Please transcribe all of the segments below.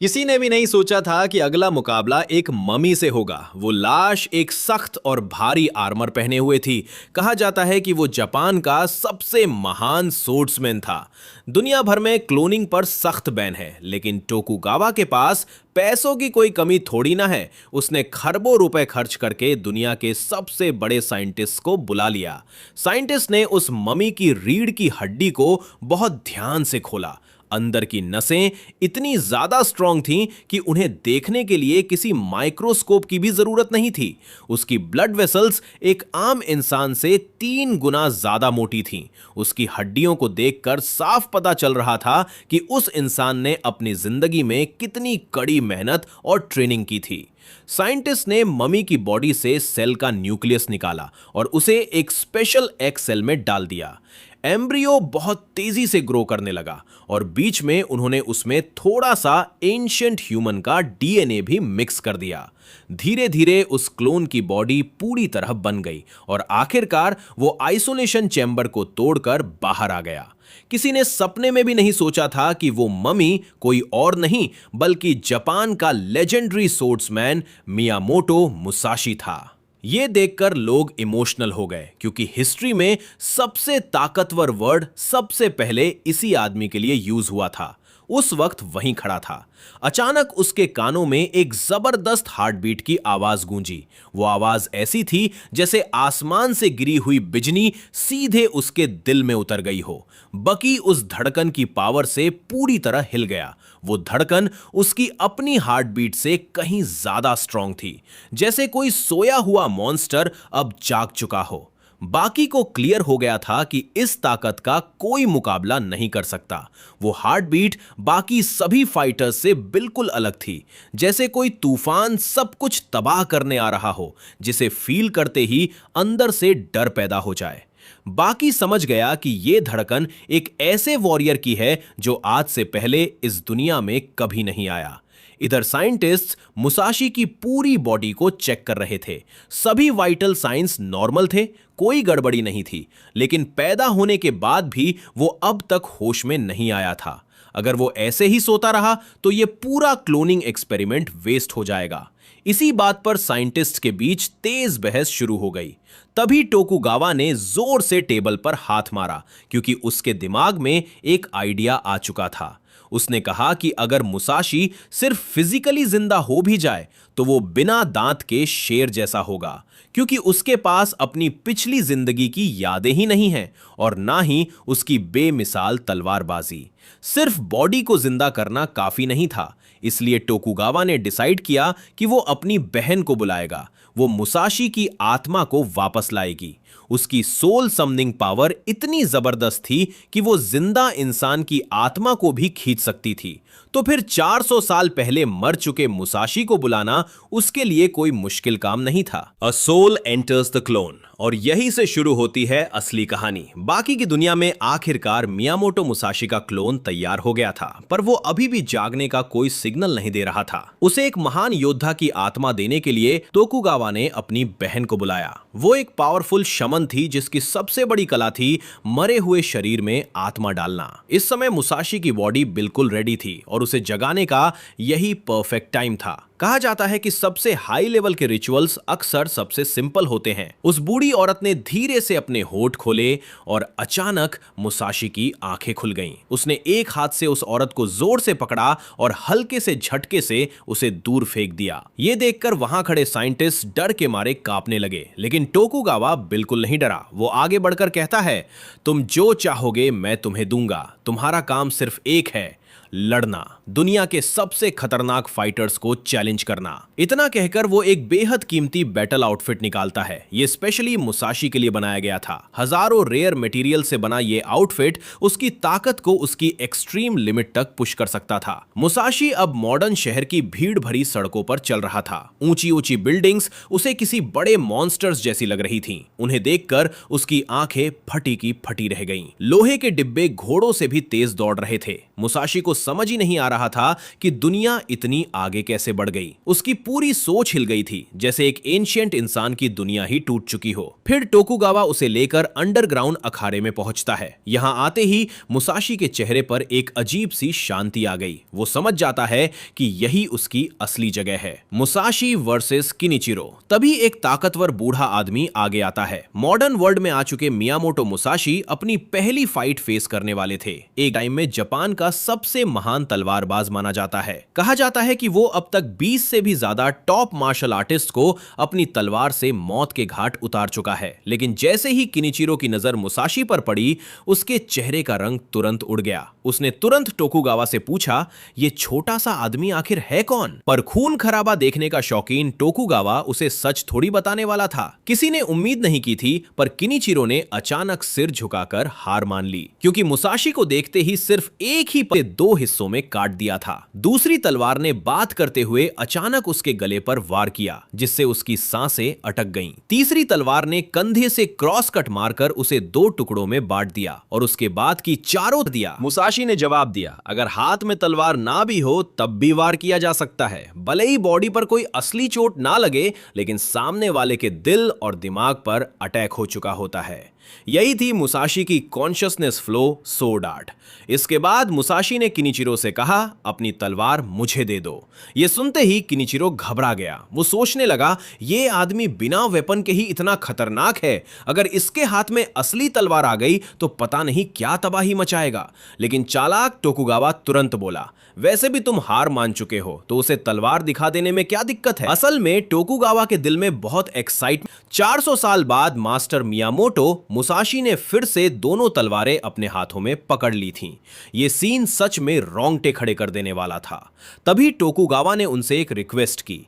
किसी ने भी नहीं सोचा था कि अगला मुकाबला एक ममी से होगा। वो लाश एक सख्त और भारी आर्मर पहने हुए थी। कहा जाता है कि वो जापान का सबसे महान सोर्ड्समैन था। दुनिया भर में क्लोनिंग पर सख्त बैन है, लेकिन टोकुगावा के पास पैसों की कोई कमी थोड़ी ना है। उसने खरबों रुपए खर्च करके दुनिया के सबसे बड़े साइंटिस्ट को बुला लिया। साइंटिस्ट ने उस ममी की रीढ़ की हड्डी को बहुत ध्यान से खोला। अंदर की नसें इतनी ज्यादा स्ट्रांग थीं कि उन्हें देखने के लिए किसी माइक्रोस्कोप की भी जरूरत नहीं थी। उसकी ब्लड वेसल्स एक आम इंसान से 3 गुना ज्यादा मोटी थीं। उसकी हड्डियों को देखकर साफ पता चल रहा था कि उस इंसान ने अपनी जिंदगी में कितनी कड़ी मेहनत और ट्रेनिंग की थी। साइंटिस्ट ने ममी की बॉडी से सेल का न्यूक्लियस निकाला और उसे एक स्पेशल एग सेल में डाल दिया। एम्ब्रियो बहुत तेजी से ग्रो करने लगा और बीच में उन्होंने उसमें थोड़ा सा एंशिएंट ह्यूमन का डीएनए भी मिक्स कर दिया। धीरे धीरे उस क्लोन की बॉडी पूरी तरह बन गई और आखिरकार वो आइसोलेशन चैम्बर को तोड़कर बाहर आ गया। किसी ने सपने में भी नहीं सोचा था कि वो ममी कोई और नहीं बल्कि जापान का लेजेंडरी सोर्ड्समैन मियामोटो मुसाशी था। ये देखकर लोग इमोशनल हो गए, क्योंकि हिस्ट्री में सबसे ताकतवर वर्ड सबसे पहले इसी आदमी के लिए यूज हुआ था। उस वक्त वहीं खड़ा था। अचानक उसके कानों में एक जबरदस्त हार्टबीट की आवाज गूंजी। वो आवाज ऐसी थी जैसे आसमान से गिरी हुई बिजली सीधे उसके दिल में उतर गई हो। बकी उस धड़कन की पावर से पूरी तरह हिल गया। वो धड़कन उसकी अपनी हार्टबीट से कहीं ज्यादा स्ट्रांग थी, जैसे कोई सोया हुआ मॉन्स्टर अब जाग चुका हो। बाकी को क्लियर हो गया था कि इस ताकत का कोई मुकाबला नहीं कर सकता। वो हार्टबीट बाकी सभी फाइटर्स से बिल्कुल अलग थी, जैसे कोई तूफान सब कुछ तबाह करने आ रहा हो, जिसे फील करते ही अंदर से डर पैदा हो जाए। बाकी समझ गया कि यह धड़कन एक ऐसे वॉरियर की है जो आज से पहले इस दुनिया में कभी नहीं आया। इधर साइंटिस्ट्स मुसाशी की पूरी बॉडी को चेक कर रहे थे। सभी वाइटल साइंस नॉर्मल थे, कोई गड़बड़ी नहीं थी, लेकिन पैदा होने के बाद भी वो अब तक होश में नहीं आया था। अगर वो ऐसे ही सोता रहा तो ये पूरा क्लोनिंग एक्सपेरिमेंट वेस्ट हो जाएगा। इसी बात पर साइंटिस्ट के बीच तेज बहस शुरू हो गई। तभी टोकुगावा ने जोर से टेबल पर हाथ मारा, क्योंकि उसके दिमाग में एक आइडिया आ चुका था। उसने कहा कि अगर मुसाशी सिर्फ फिजिकली जिंदा हो भी जाए तो वो बिना दांत के शेर जैसा होगा, क्योंकि उसके पास अपनी पिछली जिंदगी की यादें ही नहीं हैं और ना ही उसकी बेमिसाल तलवारबाजी। सिर्फ बॉडी को जिंदा करना काफी नहीं था, इसलिए टोकुगावा ने डिसाइड किया कि वो अपनी बहन को बुलाएगा। वो मुसाशी की आत्मा को वापस लाएगी। उसकी सोल समनिंग पावर इतनी जबरदस्त थी कि वो जिंदा इंसान की आत्मा को भी खींच सकती थी। तो फिर 400 साल पहले मर चुके मुसाशी को बुलाना उसके लिए कोई मुश्किल काम नहीं था। A soul enters the clone, और यहीं से शुरू होती है असली कहानी। बाकी की दुनिया में आखिरकार मियामोटो मुसाशी का क्लोन तैयार हो गया था, पर वो अभी भी जागने का कोई सिग्नल नहीं दे रहा था। उसे एक महान योद्धा की आत्मा देने के लिए टोकुगावा ने अपनी बहन को बुलाया। वो एक पावरफुल शमन थी जिसकी सबसे बड़ी कला थी मरे हुए शरीर में आत्मा डालना। इस समय मुसाशी की बॉडी बिल्कुल रेडी थी और उसे जगाने का यही परफेक्ट टाइम था। कहा जाता है कि सबसे हाई लेवल के रिचुअल्स अक्सर सबसे सिंपल होते हैं। उस बूढ़ी औरत ने धीरे से अपने होठ खोले और अचानक मुसाशी की आंखें खुल गईं। उसने एक हाथ से उस औरत को जोर से पकड़ा और हल्के से झटके से उसे दूर फेंक दिया। ये देखकर वहां खड़े साइंटिस्ट डर के मारे कांपने लगे, लेकिन टोकुगावा बिल्कुल नहीं डरा। वो आगे बढ़कर कहता है, तुम जो चाहोगे मैं तुम्हें दूंगा। तुम्हारा काम सिर्फ एक है, लड़ना, दुनिया के सबसे खतरनाक फाइटर्स को चैलेंज करना। इतना कहकर वो एक बेहद कीमती बैटल आउटफिट निकालता है। ये स्पेशली मुसाशी के लिए बनाया गया था। हजारों रेयर मटेरियल से बना ये आउटफिट उसकी ताकत को उसकी एक्सट्रीम लिमिट तक पुश कर सकता था। मुसाशी अब मॉडर्न शहर की भीड़ भरी सड़कों पर चल रहा था। ऊंची ऊंची बिल्डिंग्स उसे किसी बड़े मॉन्स्टर्स जैसी लग रही थीं। उन्हें देखकर उसकी आंखें फटी की फटी रह गईं। लोहे के डिब्बे घोड़ों से भी तेज दौड़ रहे थे। मुसाशी को समझ ही नहीं आ रहा था कि दुनिया इतनी आगे कैसे बढ़ गई। उसकी पूरी सोच हिल गई थी, जैसे एक एंशिएंट इंसान की दुनिया ही टूट चुकी हो। फिर टोकुगावा उसे लेकर अंडरग्राउंड अखाड़े में पहुंचता है। यहां आते ही मुसाशी के चेहरे पर एक अजीब सी शांति आ गई। वो समझ जाता है कि यही उसकी असली जगह है। Musashi versus Kinichiro. तभी एक ताकतवर बूढ़ा आदमी आगे आता है। मॉडर्न वर्ल्ड में आ चुके मियामोटो मुसाशी अपनी पहली फाइट फेस करने वाले थे। एक टाइम में जापान का सबसे महान तलवारबाज माना जाता है। कहा जाता है कि वो अब तक 20 से भी ज्यादा टॉप मार्शल आर्टिस्ट को अपनी तलवार से मौत के घाट उतार चुका है। लेकिन जैसे ही किनिचिरो की नजर मुसाशी पर पड़ी, उसके चेहरे का रंग तुरंत उड़ गया। उसने तुरंत टोकुगावा से पूछा, ये छोटा सा आदमी आखिर है कौन? पर खून खराबा देखने का शौकीन टोकुगावा उसे सच थोड़ी बताने वाला था। किसी ने उम्मीद नहीं की थी, पर किनिचिरो ने अचानक सिर झुकाकर हार मान ली, क्योंकि मुसाशी को देखते ही सिर्फ एक ही पल 2 हिस्सों में काट दिया था। दूसरी तलवार ने बात करते हुए अचानक उसके गले पर वार किया, जिससे उसकी सांसें अटक गईं। तीसरी तलवार ने कंधे से क्रॉस कट मारकर उसे 2 टुकड़ों में बांट दिया और उसके बाद की चारों दिया। मुसाशी ने जवाब दिया, अगर हाथ में तलवार ना भी हो तब भी वार किया जा सकता है। भले ही बॉडी पर कोई असली चोट ना लगे, लेकिन सामने वाले के दिल और दिमाग पर अटैक हो चुका होता है। यही थी मुसाशी की कॉन्शियसनेस फ्लो सोर्ड आर्ट। इसके बाद मुसाशी ने किनिचिरो से कहा, अपनी तलवार मुझे दे दो। यह सुनते ही किनिचिरो घबरा गया। वो सोचने लगा, ये आदमी बिना वेपन के ही इतना खतरनाक है, अगर इसके हाथ में असली तलवार आ गई तो पता नहीं क्या तबाही मचाएगा। लेकिन चालाक टोकुगावा तुरंत बोला, वैसे भी तुम हार मान चुके हो, तो उसे तलवार दिखा देने में क्या दिक्कत है? असल में टोकुगावा के दिल में बहुत एक्साइटमेंट। 400 साल बाद मास्टर मियामोटो मुसाशी ने फिर से दोनों तलवारें अपने हाथों में पकड़ ली थीं। यह सीन सच में रोंगटे खड़े कर देने वाला था। तभी टोकुगावा ने उनसे एक रिक्वेस्ट की,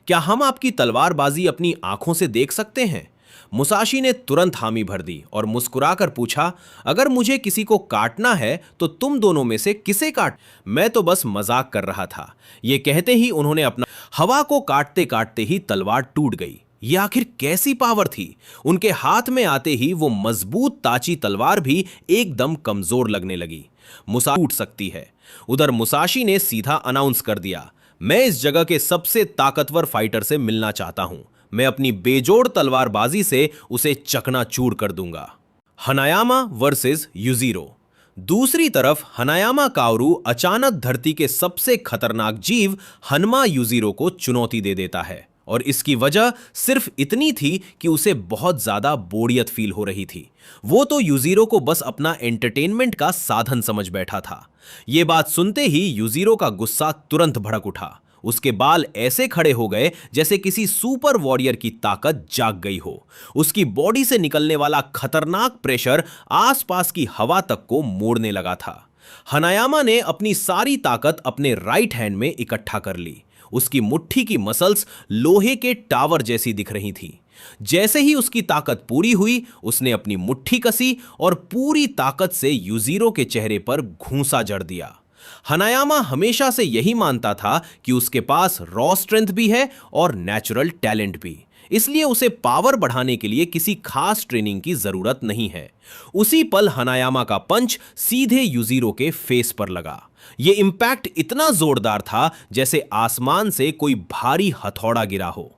क्या हम आपकी तलवारबाजी अपनी आंखों से देख सकते हैं? मुसाशी ने तुरंत हामी भर दी और मुस्कुराकर पूछा, अगर मुझे किसी को काटना है तो तुम दोनों में से किसे काट? मैं तो बस मजाक कर रहा था। यह कहते ही उन्होंने अपना हवा को काटते काटते ही तलवार टूट गई। यह आखिर कैसी पावर थी? उनके हाथ में आते ही वो मजबूत ताची तलवार भी एकदम कमजोर लगने लगी। मुसाशी टूट सकती है। उधर मुसाशी ने सीधा अनाउंस कर दिया, मैं इस जगह के सबसे ताकतवर फाइटर से मिलना चाहता हूं। मैं अपनी बेजोड़ तलवारबाजी से उसे चकनाचूर कर दूंगा। हनायामा वर्सेस युजीरो। दूसरी तरफ हनायामा काओरू अचानक धरती के सबसे खतरनाक जीव हनमा युजीरो को चुनौती दे देता है, और इसकी वजह सिर्फ इतनी थी कि उसे बहुत ज्यादा बोरियत फील हो रही थी। वो तो युजीरो को बस अपना एंटरटेनमेंट का साधन समझ बैठा था। यह बात सुनते ही युजीरो का गुस्सा तुरंत भड़क उठा। उसके बाल ऐसे खड़े हो गए जैसे किसी सुपर वॉरियर की ताकत जाग गई हो। उसकी बॉडी से निकलने वाला खतरनाक प्रेशर आसपास की हवा तक को मोड़ने लगा था। हनायामा ने अपनी सारी ताकत अपने राइट हैंड में इकट्ठा कर ली। उसकी मुट्ठी की मसल्स लोहे के टावर जैसी दिख रही थी। जैसे ही उसकी ताकत पूरी हुई, उसने अपनी मुट्ठी कसी और पूरी ताकत से युजीरो के चेहरे पर घूंसा जड़ दिया। हनायामा हमेशा से यही मानता था कि उसके पास रॉ स्ट्रेंथ भी है और नेचुरल टैलेंट भी, इसलिए उसे पावर बढ़ाने के लिए किसी खास ट्रेनिंग की जरूरत नहीं है। उसी पल हनायामा का पंच सीधे युजीरो के फेस पर लगा। यह इंपैक्ट इतना जोरदार था जैसे आसमान से कोई भारी हथौड़ा गिरा हो।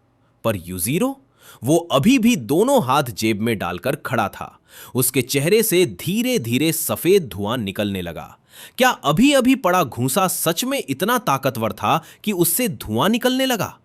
पर युजीरो, वो अभी भी दोनों हाथ जेब में डालकर खड़ा था। उसके चेहरे से धीरे धीरे सफेद धुआं निकलने लगा। क्या अभी अभी पड़ा घूंसा सच में इतना ताकतवर था कि उससे धुआं निकलने लगा?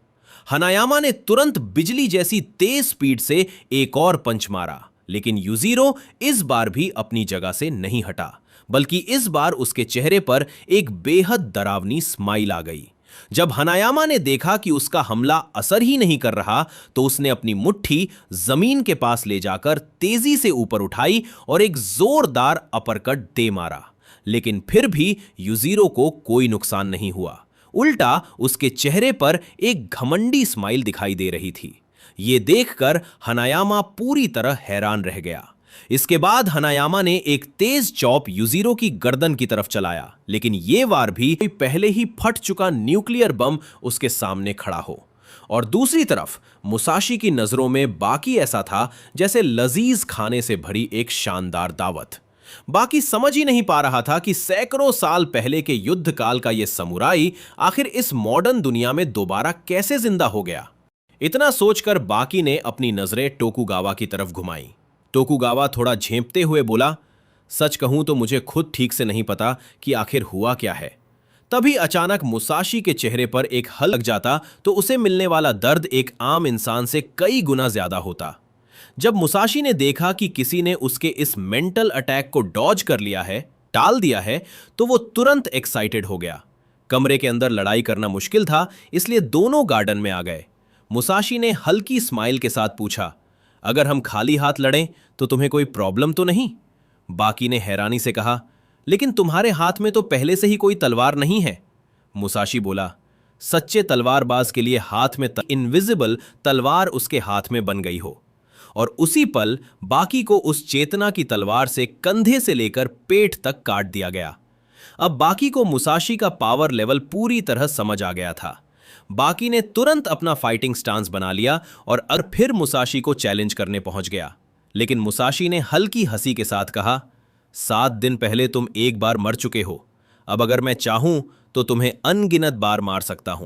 हनायामा ने तुरंत बिजली जैसी तेज स्पीड से एक और पंच मारा, लेकिन युजीरो इस बार भी अपनी जगह से नहीं हटा, बल्कि इस बार उसके चेहरे पर एक बेहद डरावनी स्माइल आ गई। जब हनायामा ने देखा कि उसका हमला असर ही नहीं कर रहा, तो उसने अपनी मुट्ठी जमीन के पास ले जाकर तेजी से ऊपर उठाई और एक जोरदार अपरकट दे मारा। लेकिन फिर भी युजीरो को कोई नुकसान नहीं हुआ। उल्टा उसके चेहरे पर एक घमंडी स्माइल दिखाई दे रही थी। यह देखकर हनायामा पूरी तरह हैरान रह गया। इसके बाद हनायामा ने एक तेज चॉप युजीरो की गर्दन की तरफ चलाया, लेकिन यह बार भी पहले ही फट चुका न्यूक्लियर बम उसके सामने खड़ा हो। और दूसरी तरफ मुसाशी की नजरों में बाकी ऐसा था जैसे लजीज खाने से भरी एक शानदार दावत। बाकी समझ ही नहीं पा रहा था कि सैकड़ों साल पहले के युद्ध काल का यह समुराई आखिर इस मॉडर्न दुनिया में दोबारा कैसे जिंदा हो गया। इतना सोचकर बाकी ने अपनी नजरें टोकुगावा की तरफ घुमाई। टोकुगावा थोड़ा झेंपते हुए बोला, सच कहूं तो मुझे खुद ठीक से नहीं पता कि आखिर हुआ क्या है। तभी अचानक मुसाशी के चेहरे पर एक हल लग जाता तो उसे मिलने वाला दर्द एक आम इंसान से कई गुना ज्यादा होता। जब मुसाशी ने देखा कि किसी ने उसके इस मेंटल अटैक को डॉज कर लिया है, टाल दिया है, तो वो तुरंत एक्साइटेड हो गया। कमरे के अंदर लड़ाई करना मुश्किल था, इसलिए दोनों गार्डन में आ गए। मुसाशी ने हल्की स्माइल के साथ पूछा, अगर हम खाली हाथ लड़ें तो तुम्हें कोई प्रॉब्लम तो नहीं? बाकी ने हैरानी से कहा, लेकिन तुम्हारे हाथ में तो पहले से ही कोई तलवार नहीं है। मुसाशी बोला, सच्चे तलवारबाज के लिए हाथ में इनविजिबल तलवार उसके हाथ में बन गई हो। और उसी पल बाकी को उस चेतना की तलवार से कंधे से लेकर पेट तक काट दिया गया। अब बाकी को मुसाशी का पावर लेवल पूरी तरह समझ आ गया था। बाकी ने तुरंत अपना फाइटिंग स्टांस बना लिया और फिर मुसाशी को चैलेंज करने पहुंच गया। लेकिन मुसाशी ने हल्की हंसी के साथ कहा, 7 दिन पहले तुम एक बार मर चुके हो, अब अगर मैं चाहूं तो तुम्हें अनगिनत बार मार सकता हूं।